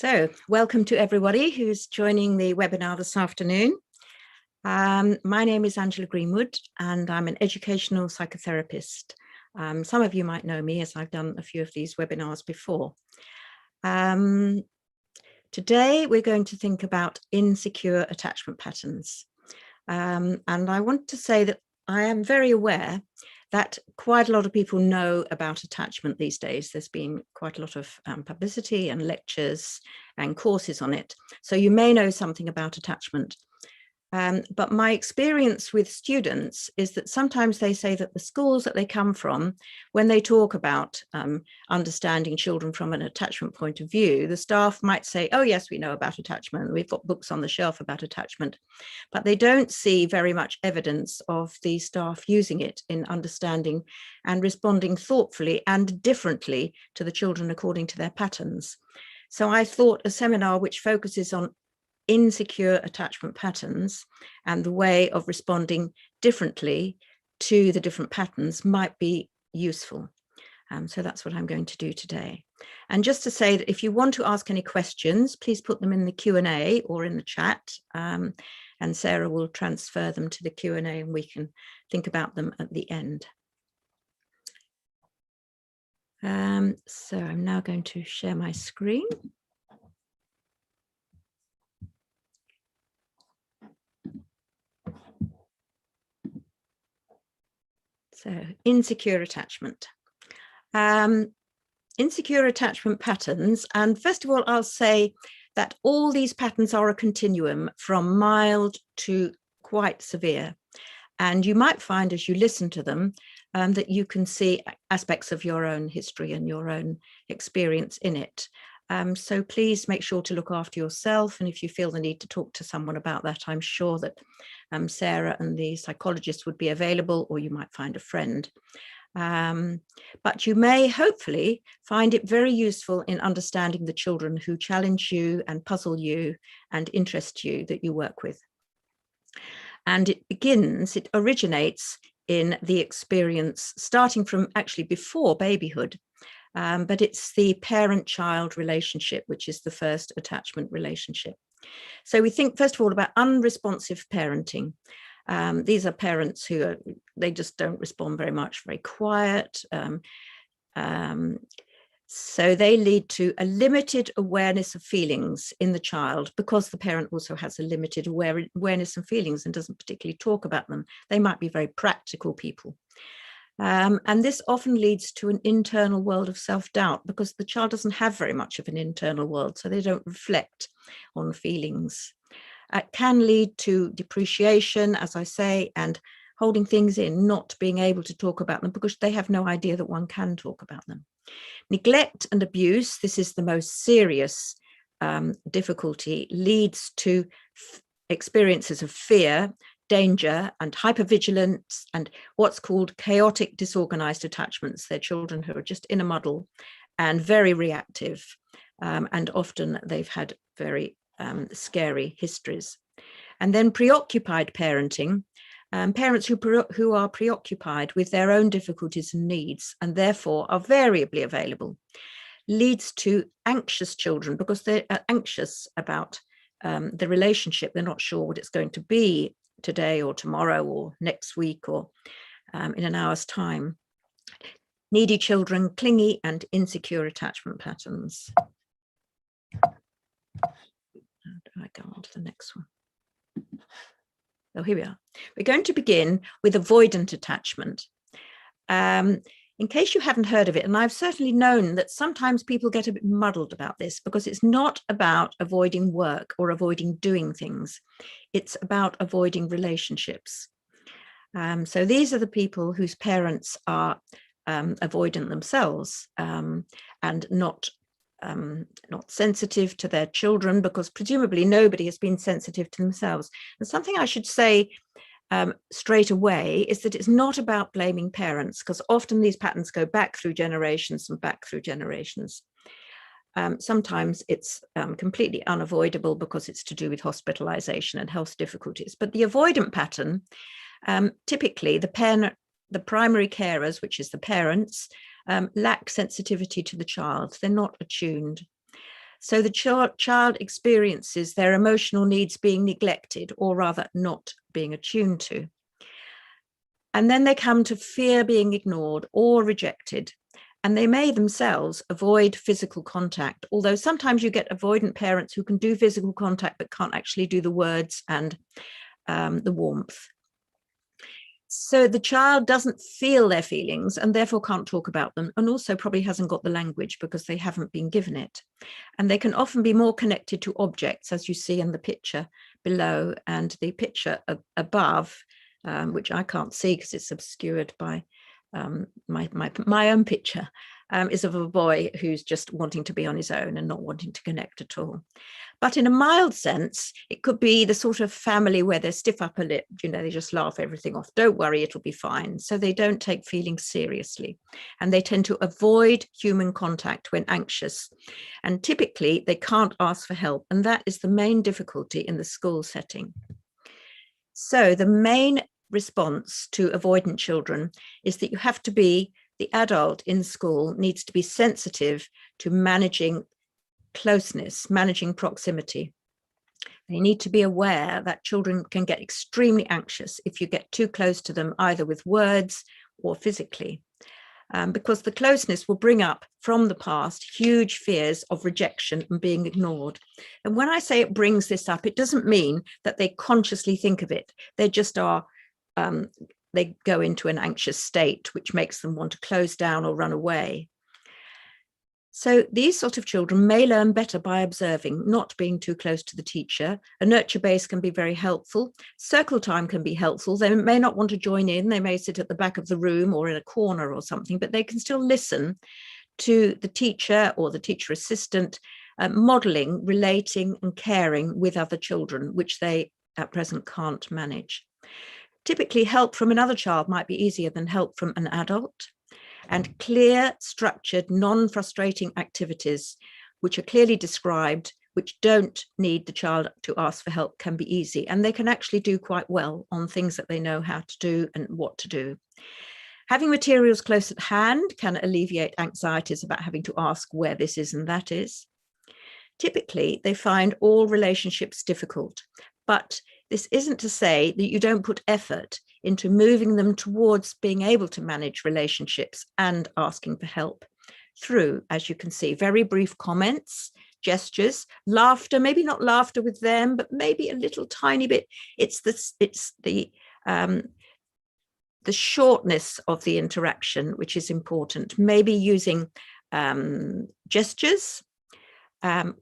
So welcome to everybody who's joining the webinar this afternoon. My name is Angela Greenwood and I'm an educational psychotherapist. Some of you might know me as I've done a few of these webinars before. Today we're going to think about insecure attachment patterns. And I want to say that I am very aware that quite a lot of people know about attachment these days. There's been quite a lot of publicity and lectures and courses on it. So you may know something about attachment. But my experience with students is that sometimes they say that the schools that they come from, when they talk about understanding children from an attachment point of view, the staff might say, oh yes, we know about attachment. We've got books on the shelf about attachment, but they don't see very much evidence of the staff using it in understanding and responding thoughtfully and differently to the children according to their patterns. So I thought a seminar which focuses on insecure attachment patterns and the way of responding differently to the different patterns might be useful. So that's what I'm going to do today. And just to say that if you want to ask any questions, please put them in the Q&A or in the chat, and Sarah will transfer them to the Q&A and we can think about them at the end. So I'm now going to share my screen. So insecure attachment. Insecure attachment patterns. And first of all, I'll say that all these patterns are a continuum from mild to quite severe. And you might find as you listen to them that you can see aspects of your own history and your own experience in it. So please make sure to look after yourself. And if you feel the need to talk to someone about that, I'm sure that Sarah and the psychologist would be available, or you might find a friend. But you may hopefully find it very useful in understanding the children who challenge you and puzzle you and interest you that you work with. And it originates in the experience starting from actually before babyhood. But it's the parent-child relationship, which is the first attachment relationship. So we think, first of all, about unresponsive parenting. These are parents who they just don't respond very much, very quiet. So they lead to a limited awareness of feelings in the child because the parent also has a limited awareness of feelings and doesn't particularly talk about them. They might be very practical people. And this often leads to an internal world of self-doubt because the child doesn't have very much of an internal world, so they don't reflect on feelings. It can lead to depreciation, as I say, and holding things in, not being able to talk about them because they have no idea that one can talk about them. Neglect and abuse, this is the most serious difficulty, leads to experiences of fear, danger and hypervigilance and what's called chaotic disorganized attachments. They're children who are just in a muddle and very reactive, and often they've had very scary histories. And then preoccupied parenting, parents who are preoccupied with their own difficulties and needs and therefore are variably available, leads to anxious children because they're anxious about the relationship. They're not sure what it's going to be today or tomorrow or next week or in an hour's time. Needy children, clingy and insecure attachment patterns. How do I go on to the next one? Oh, here we are. We're going to begin with avoidant attachment. In case you haven't heard of it, and I've certainly known that sometimes people get a bit muddled about this because it's not about avoiding work or avoiding doing things. It's about avoiding relationships. So these are the people whose parents are avoidant themselves and not sensitive to their children, because presumably nobody has been sensitive to themselves. And something I should say straight away is that it's not about blaming parents, because often these patterns go back through generations and back through generations. Sometimes it's completely unavoidable because it's to do with hospitalization and health difficulties. But the avoidant pattern, typically the primary carers, which is the parents, lack sensitivity to the child. They're not attuned. So the child experiences their emotional needs being neglected, or rather not being attuned to. And then they come to fear being ignored or rejected. And they may themselves avoid physical contact, although sometimes you get avoidant parents who can do physical contact but can't actually do the words and the warmth. So the child doesn't feel their feelings and therefore can't talk about them, and also probably hasn't got the language because they haven't been given it. And they can often be more connected to objects, as you see in the picture below, and the picture above, which I can't see because it's obscured by my own picture, is of a boy who's just wanting to be on his own and not wanting to connect at all. But in a mild sense, it could be the sort of family where they stiff upper lip, they just laugh everything off. Don't worry, it'll be fine. So they don't take feelings seriously. And they tend to avoid human contact when anxious. And typically they can't ask for help. And that is the main difficulty in the school setting. So the main response to avoidant children is that you have to be, the adult in school needs to be sensitive to managing closeness, managing proximity. They need to be aware that children can get extremely anxious if you get too close to them, either with words or physically, because the closeness will bring up from the past huge fears of rejection and being ignored. And when I say it brings this up, it doesn't mean that they consciously think of it. They just are, they go into an anxious state, which makes them want to close down or run away. So these sort of children may learn better by observing, not being too close to the teacher. A nurture base can be very helpful. Circle time can be helpful. They may not want to join in. They may sit at the back of the room or in a corner or something, but they can still listen to the teacher or the teacher assistant modeling, relating and caring with other children, which they at present can't manage. Typically, help from another child might be easier than help from an adult. And clear, structured, non-frustrating activities, which are clearly described, which don't need the child to ask for help, can be easy. And they can actually do quite well on things that they know how to do and what to do. Having materials close at hand can alleviate anxieties about having to ask where this is and that is. Typically, they find all relationships difficult, but this isn't to say that you don't put effort into moving them towards being able to manage relationships and asking for help through, as you can see, very brief comments, gestures, laughter, maybe not laughter with them, but maybe a little tiny bit. It's the shortness of the interaction, which is important. Maybe using gestures,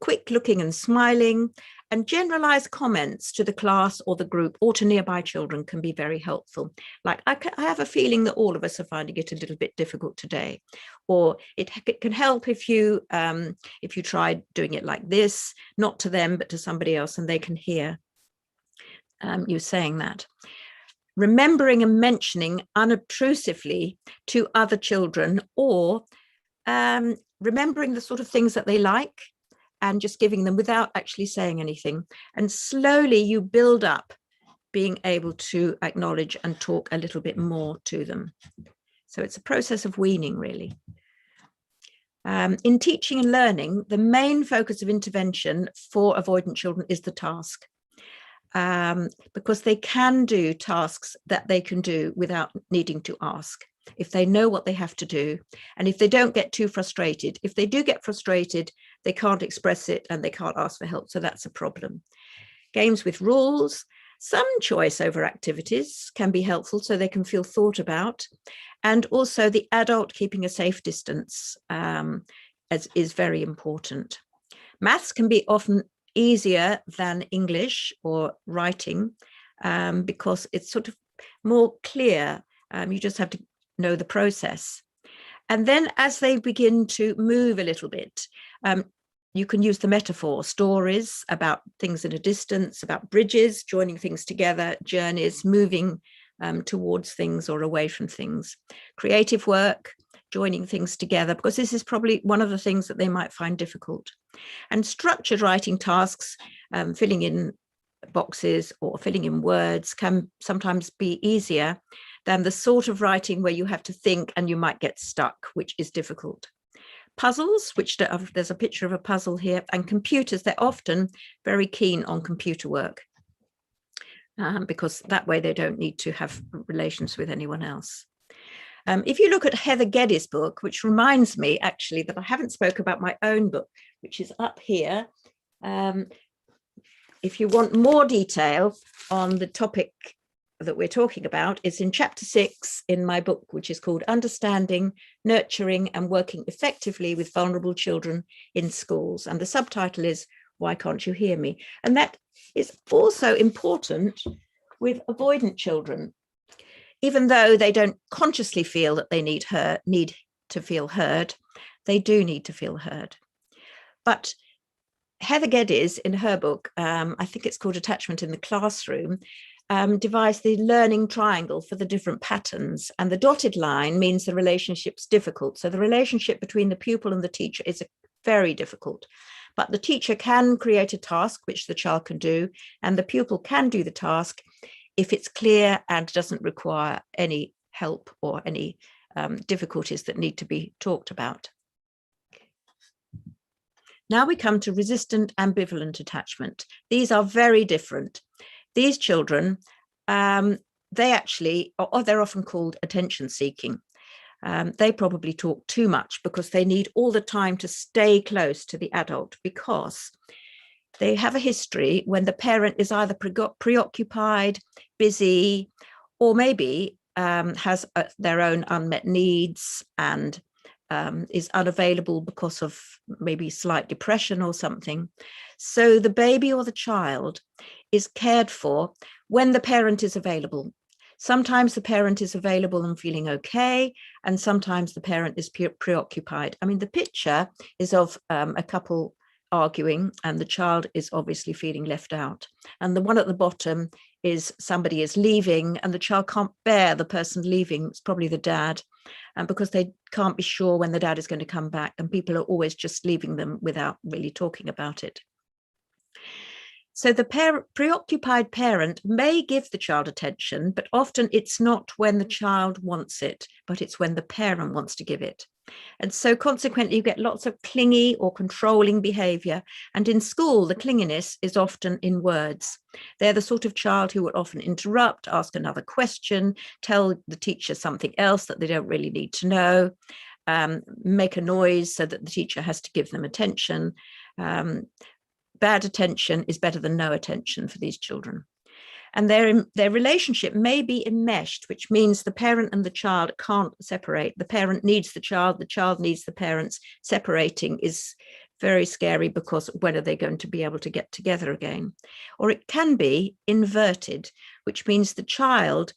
quick looking and smiling, and generalized comments to the class or the group or to nearby children can be very helpful. Like, I have a feeling that all of us are finding it a little bit difficult today. Or it can help if you try doing it like this, not to them, but to somebody else, and they can hear you saying that. Remembering and mentioning unobtrusively to other children, or remembering the sort of things that they like, and just giving them without actually saying anything. And slowly you build up being able to acknowledge and talk a little bit more to them. So it's a process of weaning, really. In teaching and learning, the main focus of intervention for avoidant children is the task, because they can do tasks that they can do without needing to ask, if they know what they have to do, and if they don't get too frustrated. If they do get frustrated, they can't express it and they can't ask for help, so that's a problem. Games with rules, some choice over activities can be helpful so they can feel thought about, and also the adult keeping a safe distance is very important. Maths can be often easier than English or writing because it's sort of more clear. You just have to know the process. And then as they begin to move a little bit, you can use the metaphor, stories about things at a distance, about bridges, joining things together, journeys, moving towards things or away from things. Creative work, joining things together, because this is probably one of the things that they might find difficult. And structured writing tasks, filling in boxes or filling in words, can sometimes be easier than the sort of writing where you have to think and you might get stuck, which is difficult. puzzles, which there's a picture of a puzzle here, and computers. They're often very keen on computer work because that way they don't need to have relations with anyone else. If you look at Heather Geddes' book, which reminds me actually that I haven't spoke about my own book, which is up here. If you want more detail on the topic that we're talking about, it's in chapter 6 in my book, which is called Understanding, Nurturing and Working Effectively with Vulnerable Children in Schools. And the subtitle is Why Can't You Hear Me? And that is also important with avoidant children. Even though they don't consciously feel that they need to feel heard, they do need to feel heard. But Heather Geddes, in her book, I think it's called Attachment in the Classroom, devised the learning triangle for the different patterns. And the dotted line means the relationship's difficult. So the relationship between the pupil and the teacher is very difficult. But the teacher can create a task, which the child can do, and the pupil can do the task if it's clear and doesn't require any help or any difficulties that need to be talked about. Now we come to resistant ambivalent attachment. These are very different. These children, they're often called attention seeking. They probably talk too much because they need all the time to stay close to the adult, because they have a history when the parent is either preoccupied, busy, or maybe has their own unmet needs and is unavailable because of maybe slight depression or something. So the baby or the child is cared for when the parent is available. Sometimes the parent is available and feeling okay, and sometimes the parent is preoccupied. I mean, the picture is of a couple arguing, and the child is obviously feeling left out. And the one at the bottom is somebody is leaving, and the child can't bear the person leaving. It's probably the dad, because they can't be sure when the dad is going to come back, and people are always just leaving them without really talking about it. So the preoccupied parent may give the child attention, but often it's not when the child wants it, but it's when the parent wants to give it. And so consequently, you get lots of clingy or controlling behavior. And in school, the clinginess is often in words. They're the sort of child who will often interrupt, ask another question, tell the teacher something else that they don't really need to know, make a noise so that the teacher has to give them attention. Bad attention is better than no attention for these children. And their relationship may be enmeshed, which means the parent and the child can't separate. The parent needs the child needs the parents. Separating is very scary, because when are they going to be able to get together again? Or it can be inverted, which means the child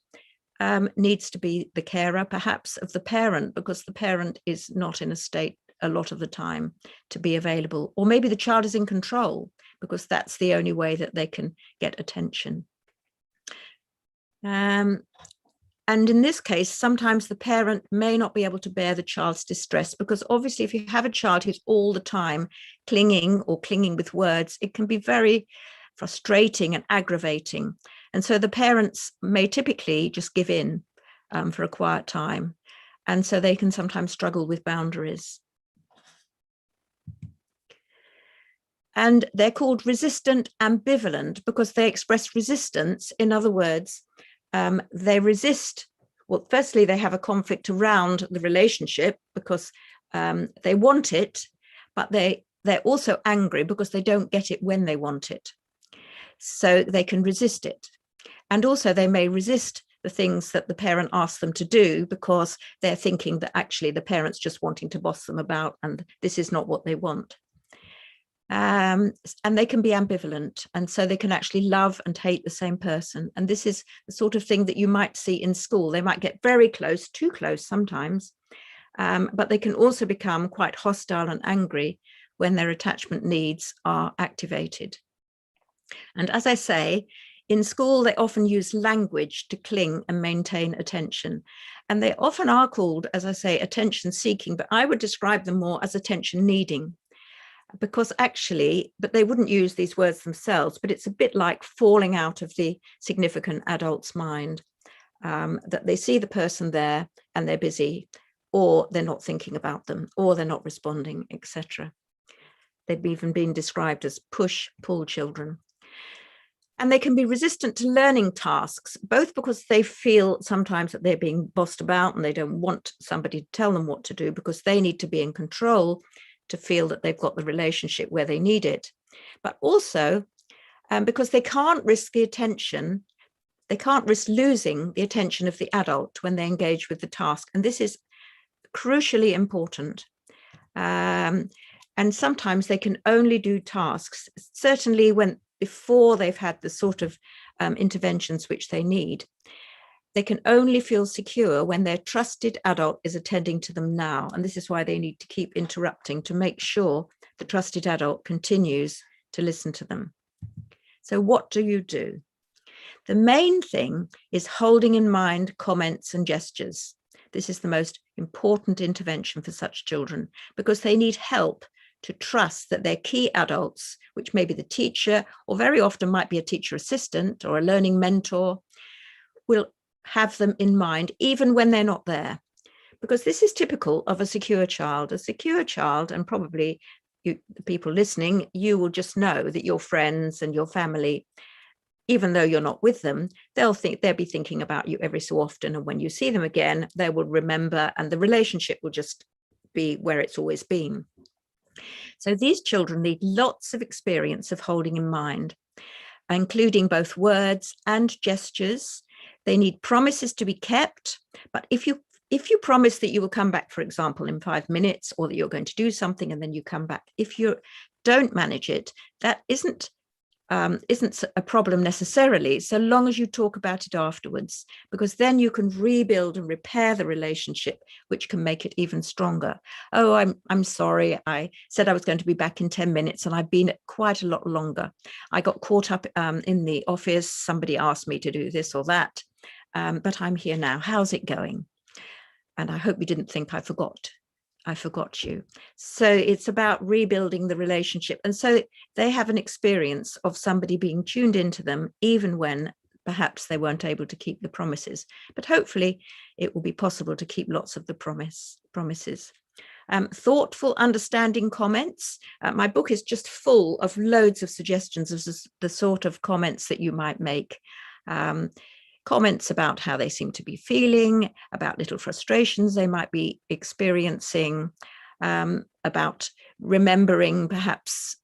needs to be the carer, perhaps, of the parent, because the parent is not in a state a lot of the time to be available. Or maybe the child is in control, because that's the only way that they can get attention. And in this case, sometimes the parent may not be able to bear the child's distress, because obviously if you have a child who's all the time clinging with words, it can be very frustrating and aggravating. And so the parents may typically just give in for a quiet time. And so they can sometimes struggle with boundaries. And they're called resistant ambivalent because they express resistance. In other words, they resist. Well, firstly, they have a conflict around the relationship because they want it, but they're also angry because they don't get it when they want it. So they can resist it. And also they may resist the things that the parent asks them to do because they're thinking that actually the parent's just wanting to boss them about and this is not what they want. And they can be ambivalent, and so they can actually love and hate the same person. And this is the sort of thing that you might see in school. They might get very close, too close sometimes, but they can also become quite hostile and angry when their attachment needs are activated. And as I say, in school, they often use language to cling and maintain attention. And they often are called, as I say, attention seeking, but I would describe them more as attention needing. Because actually, but they wouldn't use these words themselves, but it's a bit like falling out of the significant adult's mind, that they see the person there and they're busy or they're not thinking about them, or they're not responding, etc. They've even been described as push-pull children. And they can be resistant to learning tasks, both because they feel sometimes that they're being bossed about and they don't want somebody to tell them what to do because they need to be in control to feel that they've got the relationship where they need it. But also because they can't risk the attention, they can't risk losing the attention of the adult when they engage with the task. And this is crucially important. And sometimes they can only do tasks, certainly before they've had the sort of interventions which they need. They can only feel secure when their trusted adult is attending to them now. And this is why they need to keep interrupting to make sure the trusted adult continues to listen to them. So what do you do? The main thing is holding in mind comments and gestures. This is the most important intervention for such children because they need help to trust that their key adults, which may be the teacher, or very often might be a teacher assistant or a learning mentor, will have them in mind even when they're not there. Because this is typical of a secure child. A secure child, and probably you, the people listening, you will just know that your friends and your family, even though you're not with them, they'll be thinking about you every so often. And when you see them again, they will remember and the relationship will just be where it's always been. So these children need lots of experience of holding in mind, including both words and gestures. They need promises to be kept. But if you promise that you will come back, for example, in 5 minutes, or that you're going to do something and then you come back, if you don't manage it, that isn't a problem necessarily, so long as you talk about it afterwards, because then you can rebuild and repair the relationship, which can make it even stronger. Oh, I'm sorry. I said I was going to be back in 10 minutes and I've been quite a lot longer. I got caught up in the office. Somebody asked me to do this or that, but I'm here now. How's it going? And I hope you didn't think I forgot you. So it's about rebuilding the relationship. And so they have an experience of somebody being tuned into them, even when perhaps they weren't able to keep the promises. But hopefully it will be possible to keep lots of the promises. Thoughtful, understanding comments. My book is just full of loads of suggestions of the sort of comments that you might make. Comments about how they seem to be feeling, about little frustrations they might be experiencing, about remembering perhaps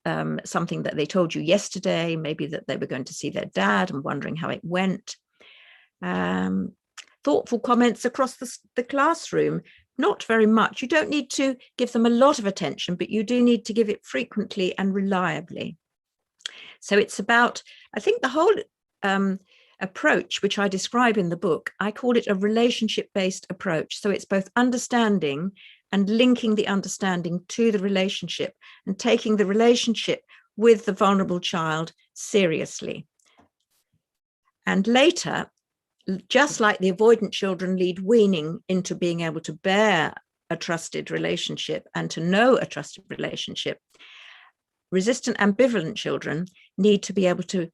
something that they told you yesterday, maybe that they were going to see their dad and wondering how it went. Thoughtful comments across the classroom, not very much. You don't need to give them a lot of attention, but you do need to give it frequently and reliably. So it's about, I think the whole approach, which I describe in the book, I call it a relationship-based approach. So it's both understanding and linking the understanding to the relationship and taking the relationship with the vulnerable child seriously. And later, just like the avoidant children lead weaning into being able to bear a trusted relationship and to know a trusted relationship, resistant ambivalent children need to be able to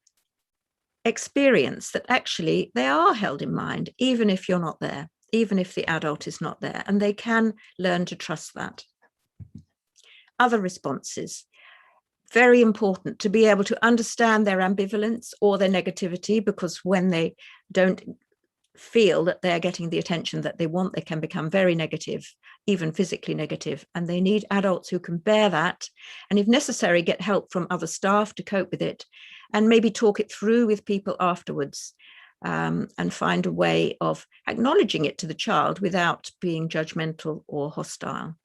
experience that actually they are held in mind, even if you're not there, even if the adult is not there, and they can learn to trust that. Other responses, very important to be able to understand their ambivalence or their negativity, because when they don't feel that they're getting the attention that they want, they can become very negative, even physically negative, and they need adults who can bear that, and if necessary, get help from other staff to cope with it, and maybe talk it through with people afterwards, and find a way of acknowledging it to the child without being judgmental or hostile.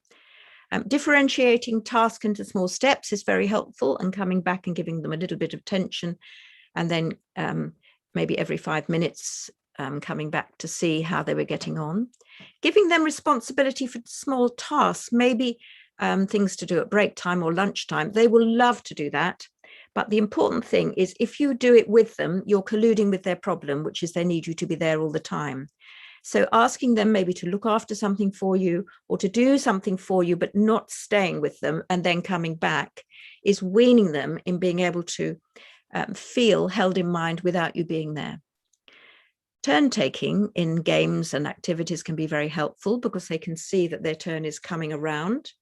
Differentiating task into small steps is very helpful, and coming back and giving them a little bit of attention, and then maybe every 5 minutes coming back to see how they were getting on. Giving them responsibility for small tasks, maybe things to do at break time or lunchtime. They will love to do that. But the important thing is, if you do it with them, you're colluding with their problem, which is they need you to be there all the time. So asking them maybe to look after something for you or to do something for you, but not staying with them and then coming back, is weaning them in being able to feel held in mind without you being there. Turn taking in games and activities can be very helpful because they can see that their turn is coming around.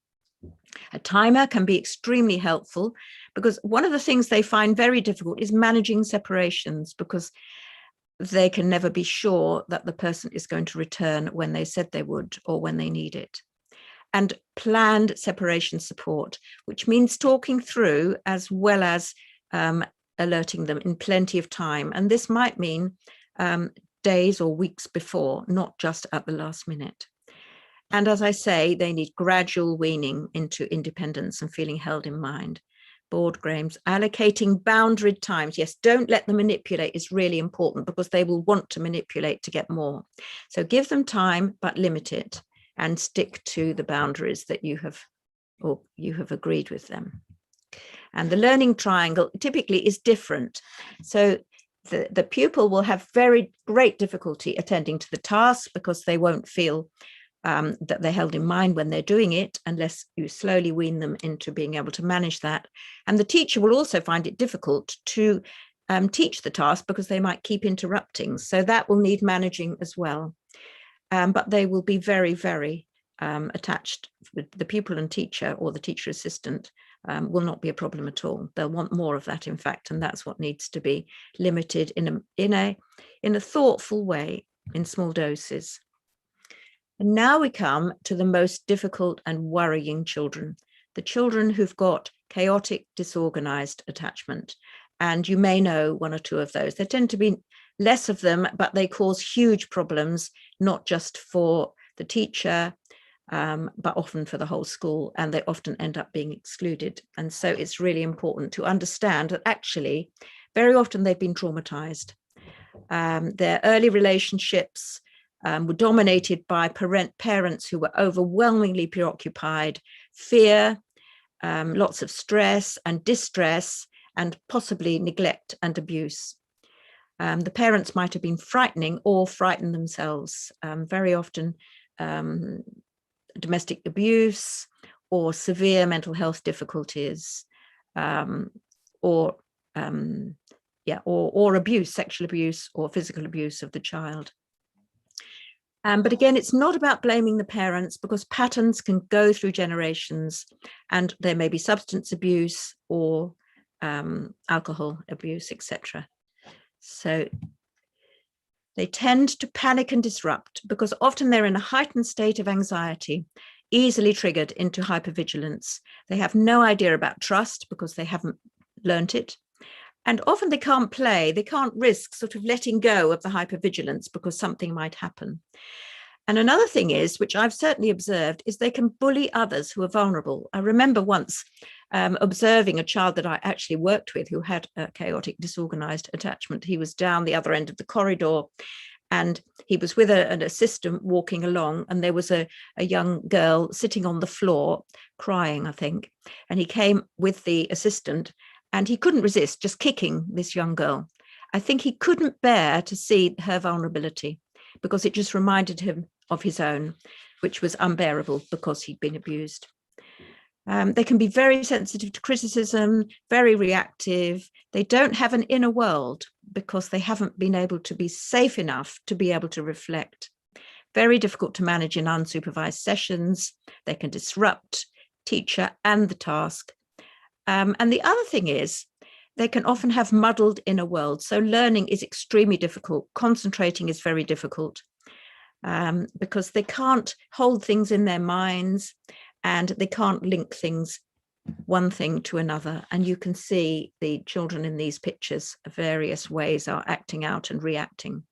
A timer can be extremely helpful because one of the things they find very difficult is managing separations, because they can never be sure that the person is going to return when they said they would or when they need it. And planned separation support, which means talking through as well as alerting them in plenty of time. And this might mean days or weeks before, not just at the last minute. And as I say, they need gradual weaning into independence and feeling held in mind. Board games, allocating boundaried times. Yes, don't let them manipulate is really important, because they will want to manipulate to get more. So give them time, but limit it and stick to the boundaries that you have agreed with them. And the learning triangle typically is different. So the pupil will have very great difficulty attending to the task because they won't feel that they're held in mind when they're doing it, unless you slowly wean them into being able to manage that. And the teacher will also find it difficult to teach the task because they might keep interrupting. So that will need managing as well. But they will be very, very attached. The pupil and teacher, or the teacher assistant, will not be a problem at all. They'll want more of that, in fact, and that's what needs to be limited in a thoughtful way, in small doses. And now we come to the most difficult and worrying children, the children who've got chaotic, disorganized attachment. And you may know one or two of those. There tend to be less of them, but they cause huge problems, not just for the teacher, but often for the whole school, and they often end up being excluded. And so it's really important to understand that actually, very often they've been traumatized. Their early relationships were dominated by parents who were overwhelmingly preoccupied, fear, lots of stress and distress, and possibly neglect and abuse. The parents might have been frightening or frightened themselves. Very often domestic abuse or severe mental health difficulties, or abuse, sexual abuse or physical abuse of the child. But again, it's not about blaming the parents, because patterns can go through generations, and there may be substance abuse or alcohol abuse, etc. So they tend to panic and disrupt because often they're in a heightened state of anxiety, easily triggered into hypervigilance. They have no idea about trust because they haven't learnt it. And often they can't play, they can't risk sort of letting go of the hypervigilance because something might happen. And another thing is, which I've certainly observed, is they can bully others who are vulnerable. I remember once observing a child that I actually worked with who had a chaotic, disorganized attachment. He was down the other end of the corridor, and he was with an assistant walking along, and there was a young girl sitting on the floor crying, I think. And he came with the assistant, and he couldn't resist just kicking this young girl. I think he couldn't bear to see her vulnerability because it just reminded him of his own, which was unbearable because he'd been abused. They can be very sensitive to criticism, very reactive. They don't have an inner world because they haven't been able to be safe enough to be able to reflect. Very difficult to manage in unsupervised sessions. They can disrupt teacher and the task. And the other thing is, they can often have muddled inner worlds. So learning is extremely difficult. Concentrating is very difficult because they can't hold things in their minds, and they can't link things, one thing to another. And you can see the children in these pictures, various ways are acting out and reacting.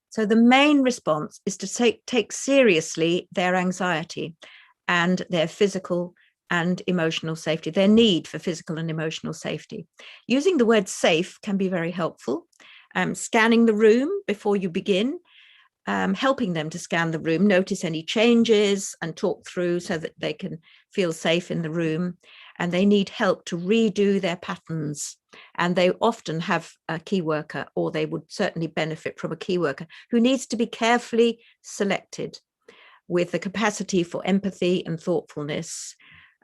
So the main response is to take seriously their anxiety and their physical and emotional safety, their need for physical and emotional safety. Using the word safe can be very helpful. Scanning the room before you begin, helping them to scan the room, notice any changes and talk through so that they can feel safe in the room. And they need help to redo their patterns. And they often have a key worker, or they would certainly benefit from a key worker who needs to be carefully selected with the capacity for empathy and thoughtfulness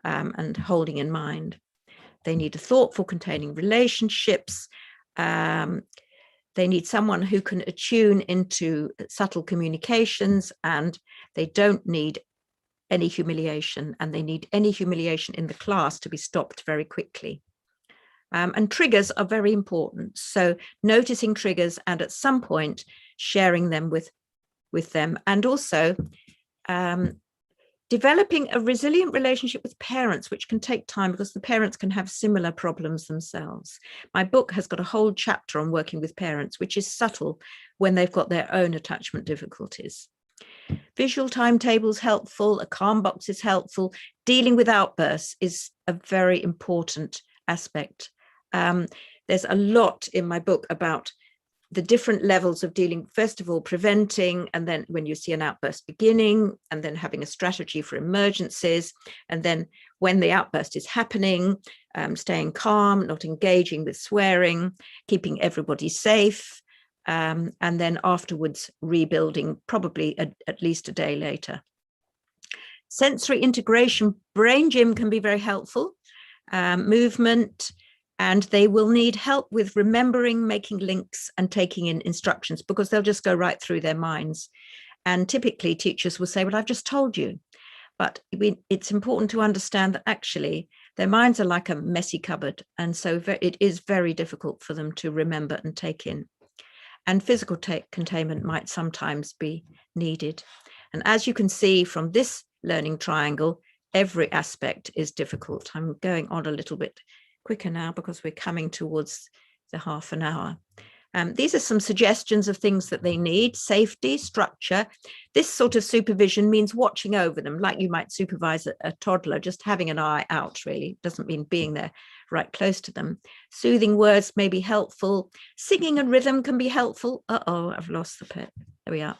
and holding in mind. They need a thoughtful, containing relationships. They need someone who can attune into subtle communications, and they don't need any humiliation, and they need any humiliation in the class to be stopped very quickly. And triggers are very important. So noticing triggers and at some point sharing them with them, and also developing a resilient relationship with parents, which can take time because the parents can have similar problems themselves. My book has got a whole chapter on working with parents, which is subtle when they've got their own attachment difficulties. Visual timetables helpful, a calm box is helpful. Dealing with outbursts is a very important aspect. There's a lot in my book about the different levels of dealing, first of all, preventing, and then when you see an outburst beginning, and then having a strategy for emergencies, and then when the outburst is happening, staying calm, not engaging with swearing, keeping everybody safe, and then afterwards rebuilding, probably at least a day later. Sensory integration, brain gym can be very helpful, movement, and they will need help with remembering, making links, and taking in instructions, because they'll just go right through their minds. And typically teachers will say, well, I've just told you. But it's important to understand that actually their minds are like a messy cupboard. And so it is very difficult for them to remember and take in. And physical containment might sometimes be needed. And as you can see from this learning triangle, every aspect is difficult. I'm going on a little bit quicker now because we're coming towards the half an hour. These are some suggestions of things that they need: safety, structure. This sort of supervision means watching over them, like you might supervise a toddler, just having an eye out, really. Doesn't mean being there right close to them. Soothing words may be helpful. Singing and rhythm can be helpful. Uh-oh, I've lost the pet. There we are.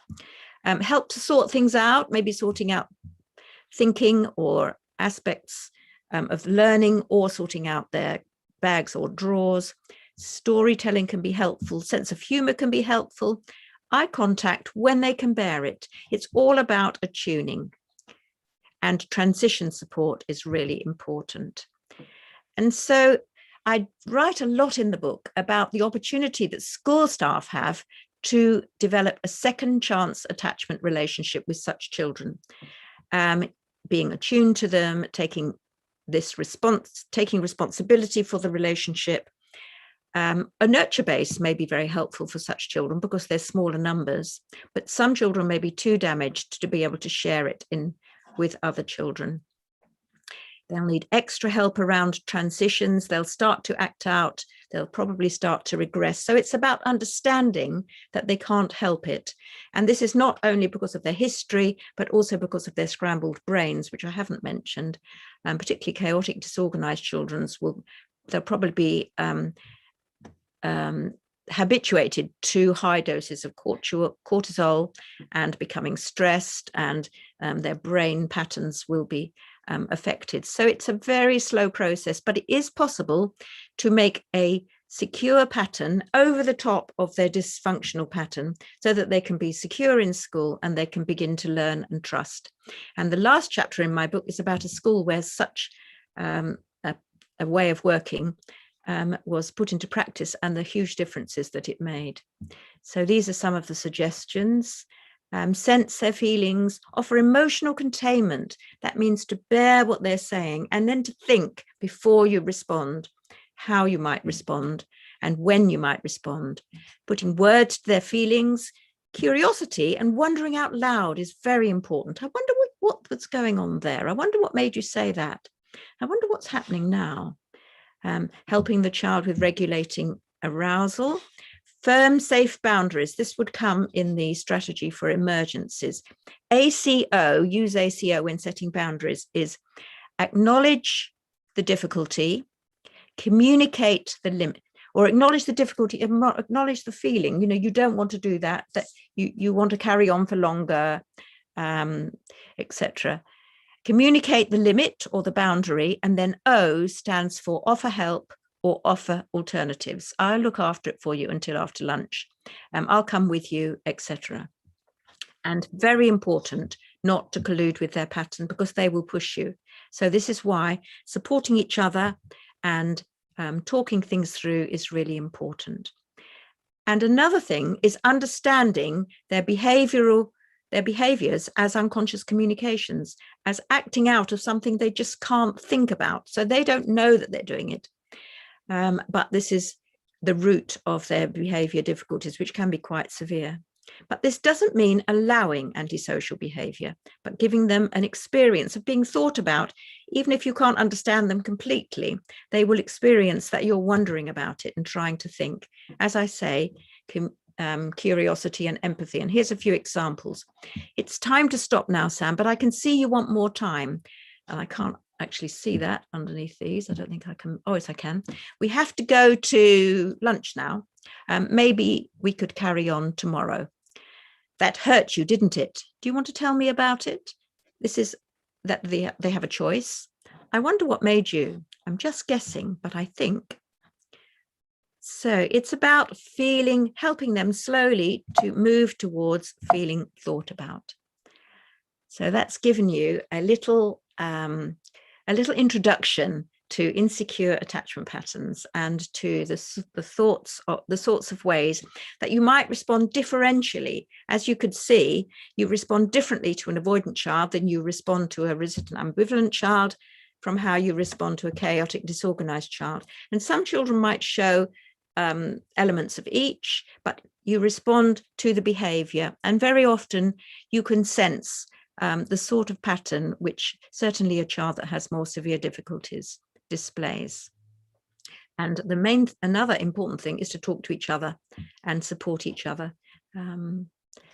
Help to sort things out, maybe sorting out thinking or aspects of learning, or sorting out their bags or drawers. Storytelling can be helpful. Sense of humor can be helpful. Eye contact when they can bear it. It's all about attuning. And transition support is really important. And so I write a lot in the book about the opportunity that school staff have to develop a second chance attachment relationship with such children, being attuned to them, taking responsibility for the relationship. A nurture base may be very helpful for such children because they're smaller numbers, but some children may be too damaged to be able to share it with other children. They'll need extra help around transitions. They'll start to act out. They'll probably start to regress. So it's about understanding that they can't help it. And this is not only because of their history, but also because of their scrambled brains, which I haven't mentioned. Particularly chaotic, disorganized children they'll probably be habituated to high doses of cortisol and becoming stressed, and their brain patterns will be affected. So it's a very slow process, but it is possible to make a secure pattern over the top of their dysfunctional pattern so that they can be secure in school and they can begin to learn and trust. And the last chapter in my book is about a school where such a way of working was put into practice and the huge differences that it made. So these are some of the suggestions. Sense their feelings, offer emotional containment. That means to bear what they're saying and then to think before you respond, how you might respond and when you might respond. Putting words to their feelings. Curiosity and wondering out loud is very important. I wonder what was going on there. I wonder what made you say that. I wonder what's happening now. Helping the child with regulating arousal. Firm, safe boundaries. This would come in the strategy for emergencies. ACO, use ACO when setting boundaries, is acknowledge the difficulty, communicate the limit, or acknowledge the difficulty, acknowledge the feeling. You know, you don't want to do that, that you want to carry on for longer, etc. Communicate the limit or the boundary, and then O stands for offer help or offer alternatives. I'll look after it for you until after lunch. I'll come with you, etc. And very important not to collude with their pattern because they will push you. So this is why supporting each other and talking things through is really important. And another thing is understanding their behaviors as unconscious communications, as acting out of something they just can't think about. So they don't know that they're doing it. But this is the root of their behavior difficulties, which can be quite severe. But this doesn't mean allowing antisocial behavior, but giving them an experience of being thought about. Even if you can't understand them completely, they will experience that you're wondering about it and trying to think. As I say, curiosity and empathy. And here's a few examples. It's time to stop now, Sam, but I can see you want more time. And I can't actually see that underneath these. I don't think I can. Oh, yes, I can. We have to go to lunch now. Maybe we could carry on tomorrow. That hurt you, didn't it? Do you want to tell me about it? This is that they have a choice. I wonder what made you. I'm just guessing, but I think. So it's about helping them slowly to move towards feeling thought about. So that's given you a little introduction to insecure attachment patterns and to the sorts of ways that you might respond differentially. As you could see, you respond differently to an avoidant child than you respond to a resistant ambivalent child, from how you respond to a chaotic disorganized child. And some children might show elements of each, but you respond to the behavior, and very often you can sense the sort of pattern which certainly a child that has more severe difficulties displays. And another important thing is to talk to each other and support each other.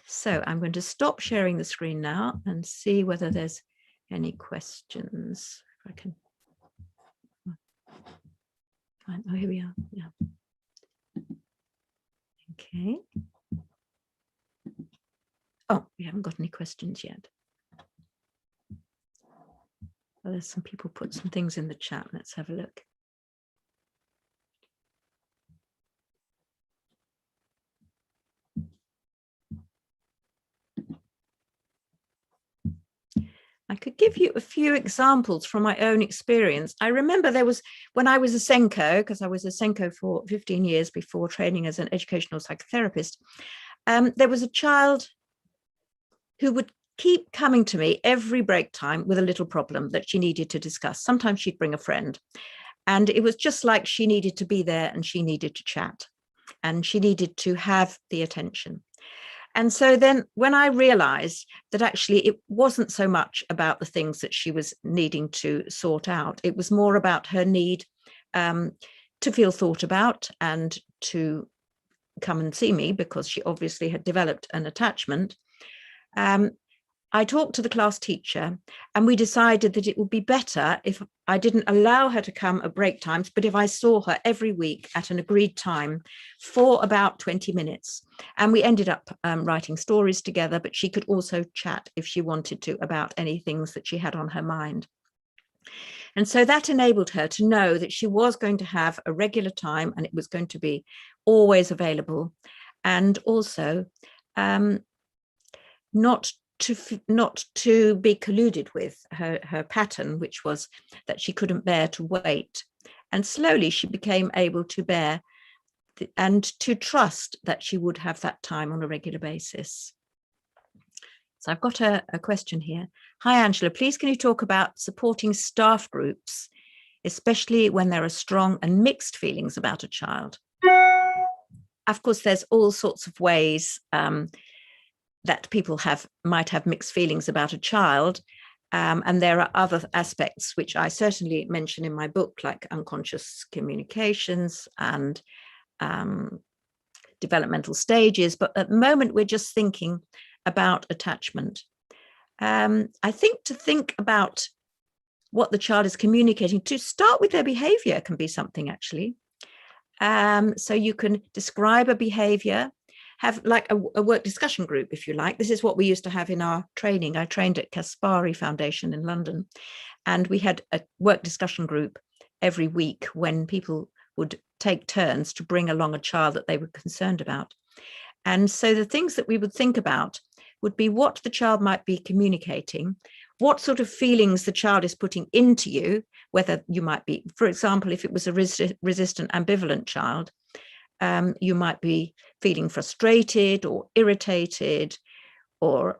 So I'm going to stop sharing the screen now and see whether there's any questions. If I can. Oh, here we are. Yeah. Okay. Oh, we haven't got any questions yet. Well, there's some people put some things in the chat. Let's have a look. I could give you a few examples from my own experience. I remember when I was a Senko, because I was a Senko for 15 years before training as an educational psychotherapist, there was a child who would keep coming to me every break time with a little problem that she needed to discuss. Sometimes she'd bring a friend, and it was just like she needed to be there and she needed to chat and she needed to have the attention. And so then when I realized that actually it wasn't so much about the things that she was needing to sort out, it was more about her need to feel thought about and to come and see me, because she obviously had developed an attachment. I talked to the class teacher and we decided that it would be better if I didn't allow her to come at break times, but if I saw her every week at an agreed time for about 20 minutes. And we ended up writing stories together, but she could also chat if she wanted to about any things that she had on her mind. And so that enabled her to know that she was going to have a regular time and it was going to be always available. And also not to be colluded with her pattern, which was that she couldn't bear to wait. And slowly she became able to bear and to trust that she would have that time on a regular basis. So I've got a question here. Hi, Angela, please can you talk about supporting staff groups, especially when there are strong and mixed feelings about a child? Of course, there's all sorts of ways that people might have mixed feelings about a child. And there are other aspects which I certainly mention in my book, like unconscious communications and developmental stages. But at the moment, we're just thinking about attachment. I think to think about what the child is communicating, to start with their behavior can be something actually. So you can describe a behavior, have like a work discussion group, if you like. This is what we used to have in our training. I trained at Kaspari Foundation in London, and we had a work discussion group every week when people would take turns to bring along a child that they were concerned about. And so the things that we would think about would be what the child might be communicating, what sort of feelings the child is putting into you, whether you might be, for example, if it was a resistant ambivalent child, you might be feeling frustrated or irritated or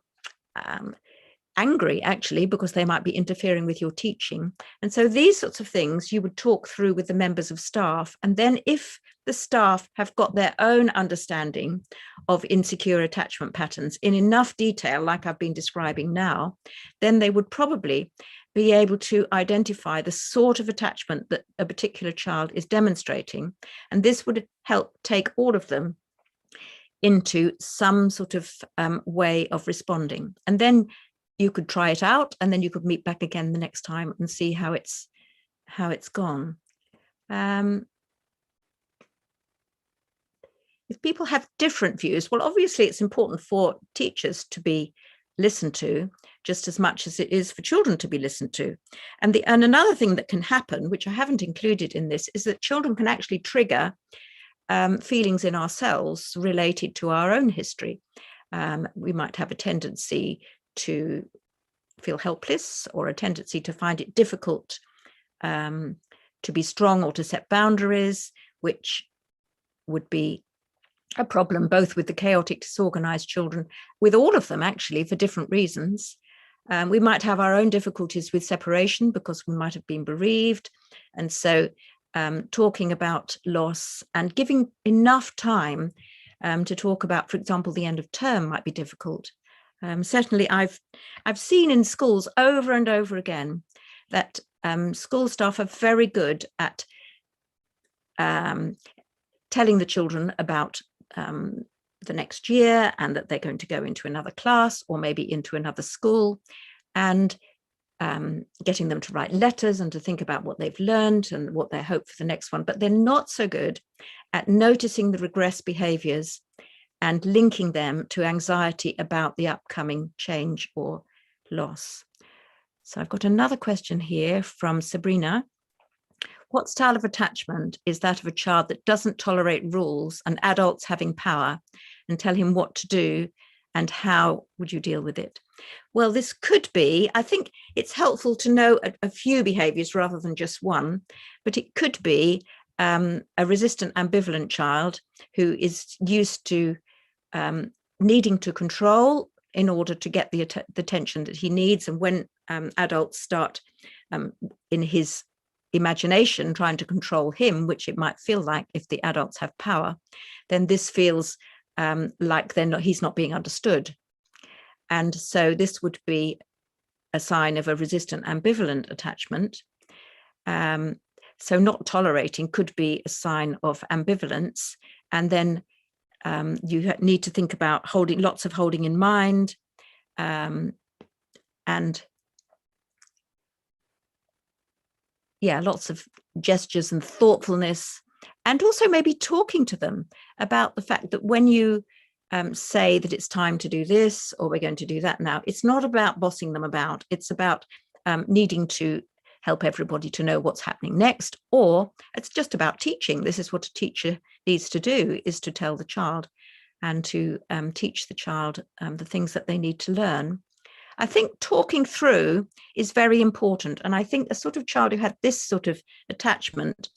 angry, actually, because they might be interfering with your teaching. And so these sorts of things you would talk through with the members of staff. And then if the staff have got their own understanding of insecure attachment patterns in enough detail, like I've been describing now, then they would probably be able to identify the sort of attachment that a particular child is demonstrating. And this would help take all of them into some sort of way of responding. And then you could try it out, and then you could meet back again the next time and see how it's gone. If people have different views, well, obviously it's important for teachers to be listened to just as much as it is for children to be listened to. And another thing that can happen, which I haven't included in this, is that children can actually trigger feelings in ourselves related to our own history. We might have a tendency to feel helpless, or a tendency to find it difficult to be strong or to set boundaries, which would be a problem both with the chaotic, disorganized children, with all of them actually, for different reasons. We might have our own difficulties with separation because we might have been bereaved. And so talking about loss and giving enough time to talk about, for example, the end of term might be difficult. Certainly I've seen in schools over and over again that school staff are very good at telling the children about the next year, and that they're going to go into another class or maybe into another school, and getting them to write letters and to think about what they've learned and what they hope for the next one. But they're not so good at noticing the regress behaviors and linking them to anxiety about the upcoming change or loss. So I've got another question here from Sabrina. What style of attachment is that of a child that doesn't tolerate rules and adults having power and tell him what to do, and how would you deal with it? Well, this could be, I think it's helpful to know a few behaviors rather than just one, but it could be a resistant ambivalent child who is used to needing to control in order to get the attention that he needs. And when adults start in his imagination trying to control him, which it might feel like if the adults have power, then this feels like he's not being understood. And so this would be a sign of a resistant ambivalent attachment. So not tolerating could be a sign of ambivalence. And then you need to think about lots of holding in mind, and lots of gestures and thoughtfulness, and also maybe talking to them about the fact that when you say that it's time to do this, or we're going to do that now, it's not about bossing them about. It's about needing to help everybody to know what's happening next, or it's just about teaching. This is what a teacher needs to do, is to tell the child and to teach the child the things that they need to learn. I think talking through is very important. And I think a sort of child who had this sort of attachment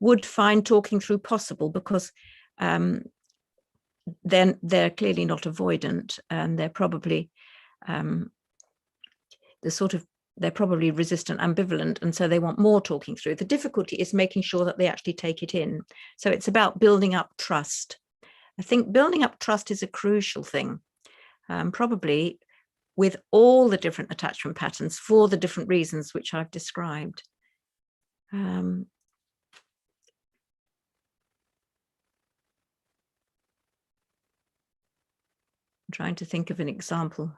would find talking through possible, because then they're clearly not avoidant, and they're probably they're probably resistant ambivalent, and so they want more talking through. The difficulty is making sure that they actually take it in. So it's about building up trust. I think building up trust is a crucial thing, probably with all the different attachment patterns for the different reasons which I've described. I'm trying to think of an example.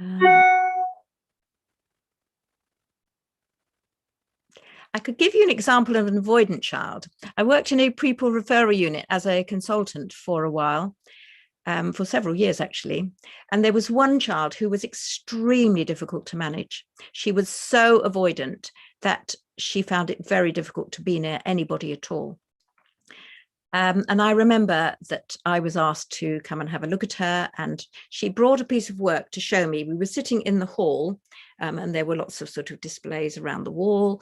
I could give you an example of an avoidant child. I worked in a pupil referral unit as a consultant for a while, for several years actually. And there was one child who was extremely difficult to manage. She was so avoidant that she found it very difficult to be near anybody at all. And I remember that I was asked to come and have a look at her, and she brought a piece of work to show me. We were sitting in the hall, and there were lots of sort of displays around the wall,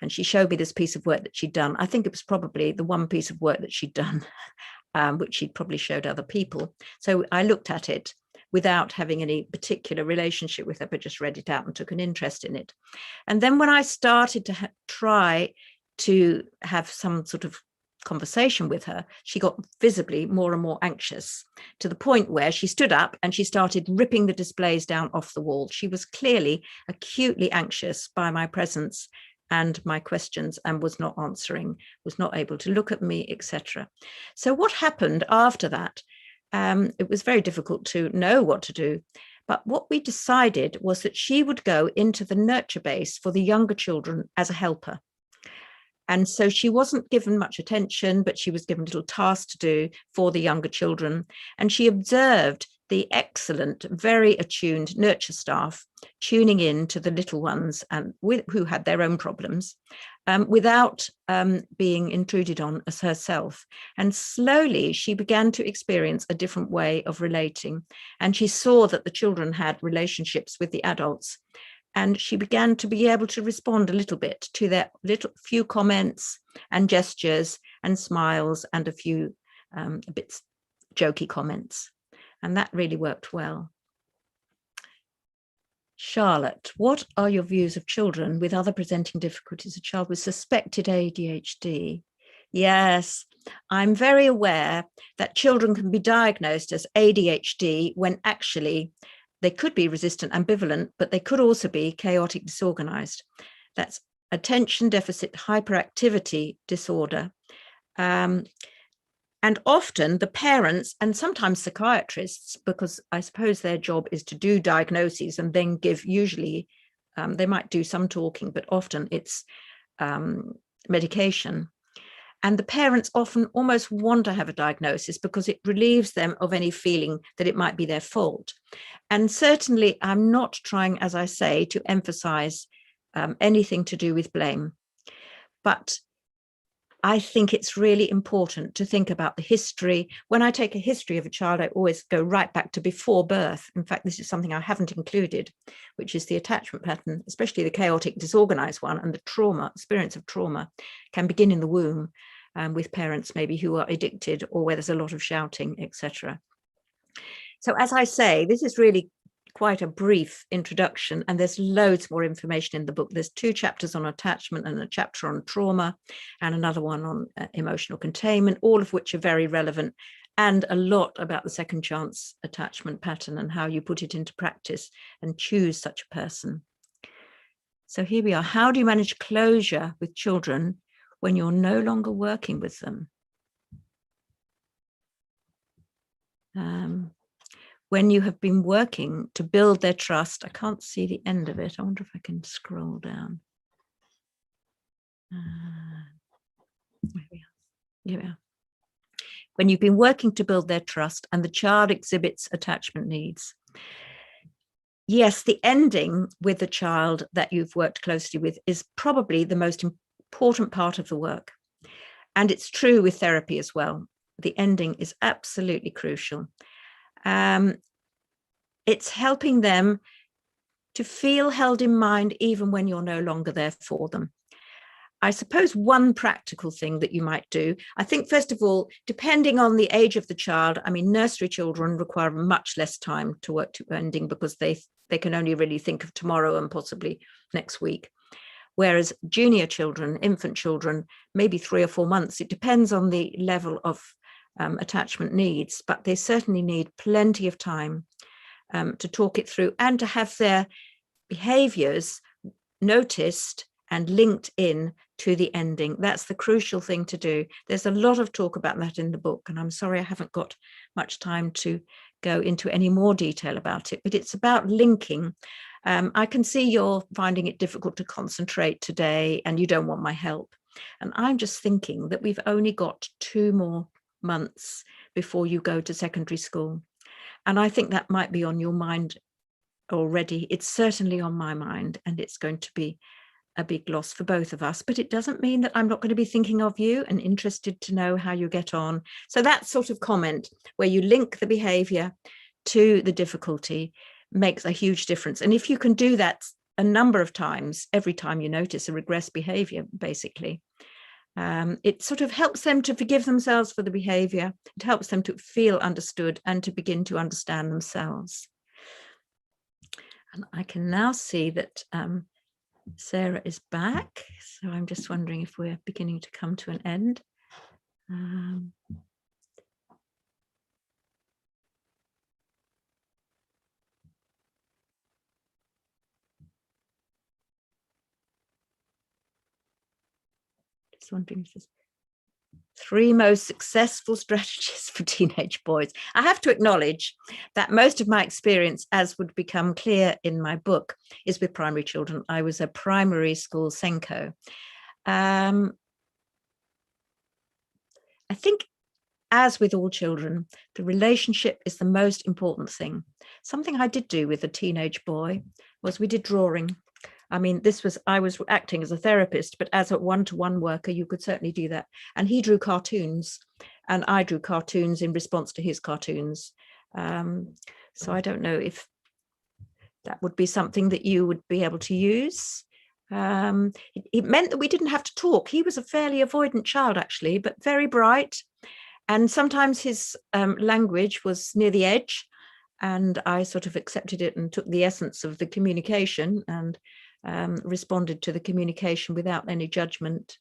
and she showed me this piece of work that she'd done. I think it was probably the one piece of work that she'd done, which she'd probably showed other people. So I looked at it without having any particular relationship with her, but just read it out and took an interest in it. And then when I started to try to have some sort of conversation with her, she got visibly more and more anxious, to the point where she stood up and she started ripping the displays down off the wall. She was clearly acutely anxious by my presence and my questions, and was not answering, was not able to look at me, etc. So what happened after that? It was very difficult to know what to do. But what we decided was that she would go into the nurture base for the younger children as a helper. And so she wasn't given much attention, but she was given little tasks to do for the younger children. And she observed the excellent, very attuned nurture staff tuning in to the little ones and who had their own problems, without being intruded on as herself. And slowly she began to experience a different way of relating. And she saw that the children had relationships with the adults. And she began to be able to respond a little bit to their few comments and gestures and smiles and a few a bit jokey comments. And that really worked well. Charlotte, what are your views of children with other presenting difficulties? A child with suspected ADHD. Yes, I'm very aware that children can be diagnosed as ADHD when actually they could be resistant ambivalent, but they could also be chaotic disorganized. That's attention deficit hyperactivity disorder. And often the parents, and sometimes psychiatrists, because I suppose their job is to do diagnoses and then give, usually they might do some talking, but often it's medication. And the parents often almost want to have a diagnosis because it relieves them of any feeling that it might be their fault. And certainly I'm not trying, as I say, to emphasize anything to do with blame. But I think it's really important to think about the history. When I take a history of a child, I always go right back to before birth. In fact, this is something I haven't included, which is the attachment pattern, especially the chaotic disorganized one, and the trauma, experience of trauma can begin in the womb. With parents maybe who are addicted or where there's a lot of shouting, etc. So as I say, this is really quite a brief introduction, and there's loads more information in the book. There's 2 chapters on attachment and a chapter on trauma and another one on emotional containment, all of which are very relevant, and a lot about the second chance attachment pattern and how you put it into practice and choose such a person. So here we are. How do you manage closure with children when you're no longer working with them? When you have been working to build their trust. I can't see the end of it. I wonder if I can scroll down. Here we are. When you've been working to build their trust and the child exhibits attachment needs. Yes, the ending with the child that you've worked closely with is probably the most important part of the work. And it's true with therapy as well. The ending is absolutely crucial. It's helping them to feel held in mind even when you're no longer there for them. I suppose one practical thing that you might do, I think, first of all, depending on the age of the child, I mean, nursery children require much less time to work to ending because they can only really think of tomorrow and possibly next week. Whereas junior children, infant children, maybe 3 or 4 months. It depends on the level of attachment needs, but they certainly need plenty of time to talk it through and to have their behaviors noticed and linked in to the ending. That's the crucial thing to do. There's a lot of talk about that in the book, and I'm sorry I haven't got much time to go into any more detail about it, but it's about linking. I can see you're finding it difficult to concentrate today and you don't want my help. And I'm just thinking that we've only got 2 more months before you go to secondary school. And I think that might be on your mind already. It's certainly on my mind, and it's going to be a big loss for both of us, but it doesn't mean that I'm not going to be thinking of you and interested to know how you get on. So that sort of comment where you link the behavior to the difficulty makes a huge difference. And if you can do that a number of times, every time you notice a regressed behavior, basically, it sort of helps them to forgive themselves for the behavior. It helps them to feel understood and to begin to understand themselves. And I can now see that Sarah is back. So I'm just wondering if we're beginning to come to an end. Just wondering if there's 3 most successful strategies for teenage boys. I have to acknowledge that most of my experience, as would become clear in my book, is with primary children. I was a primary school Senko. I think, as with all children, the relationship is the most important thing. Something I did do with a teenage boy was we did drawing. I mean, I was acting as a therapist, but as a one-to-one worker, you could certainly do that. And he drew cartoons, and I drew cartoons in response to his cartoons. So I don't know if that would be something that you would be able to use. It meant that we didn't have to talk. He was a fairly avoidant child, actually, but very bright. And sometimes his language was near the edge, and I sort of accepted it and took the essence of the communication and responded to the communication without any judgment.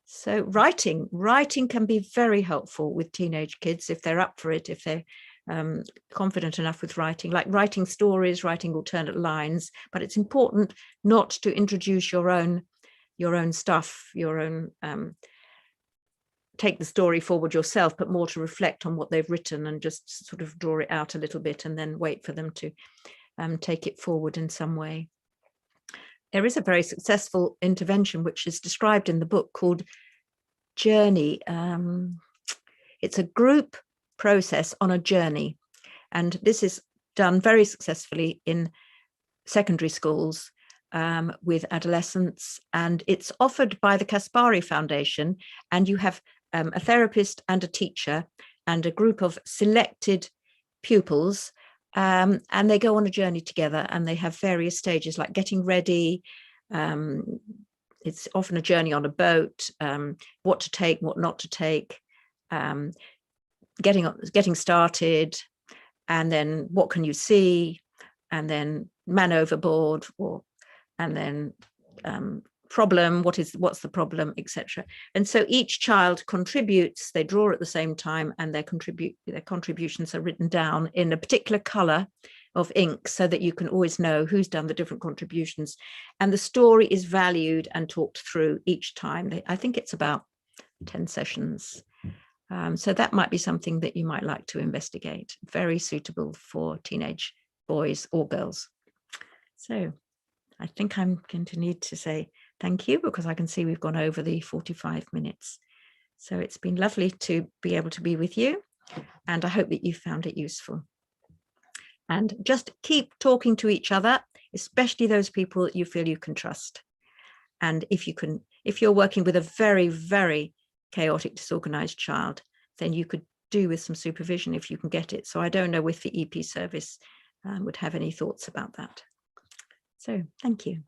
So writing can be very helpful with teenage kids if they're up for it, if they're confident enough with writing, like writing stories, writing alternate lines. But it's important not to introduce your own stuff, your own take the story forward yourself, but more to reflect on what they've written and just sort of draw it out a little bit and then wait for them to take it forward in some way. There is a very successful intervention which is described in the book called Journey. It's a group process on a journey, and this is done very successfully in secondary schools with adolescents, and it's offered by the Kaspari Foundation, and you have a therapist and a teacher and a group of selected pupils, and they go on a journey together, and they have various stages like getting ready. It's often a journey on a boat, what to take, what not to take, getting started, and then what can you see, and then man overboard, and then problem, what's the problem, etc. And so each child contributes, they draw at the same time, and their contributions are written down in a particular color of ink so that you can always know who's done the different contributions, and the story is valued and talked through each time. I think it's about 10 sessions. So that might be something that you might like to investigate. Very suitable for teenage boys or girls. So I think I'm going to need to say thank you, because I can see we've gone over the 45 minutes. So it's been lovely to be able to be with you, and I hope that you found it useful. And just keep talking to each other, especially those people that you feel you can trust. And if you're working with a very, very chaotic, disorganized child, then you could do with some supervision if you can get it. So I don't know if the EP service would have any thoughts about that. So thank you.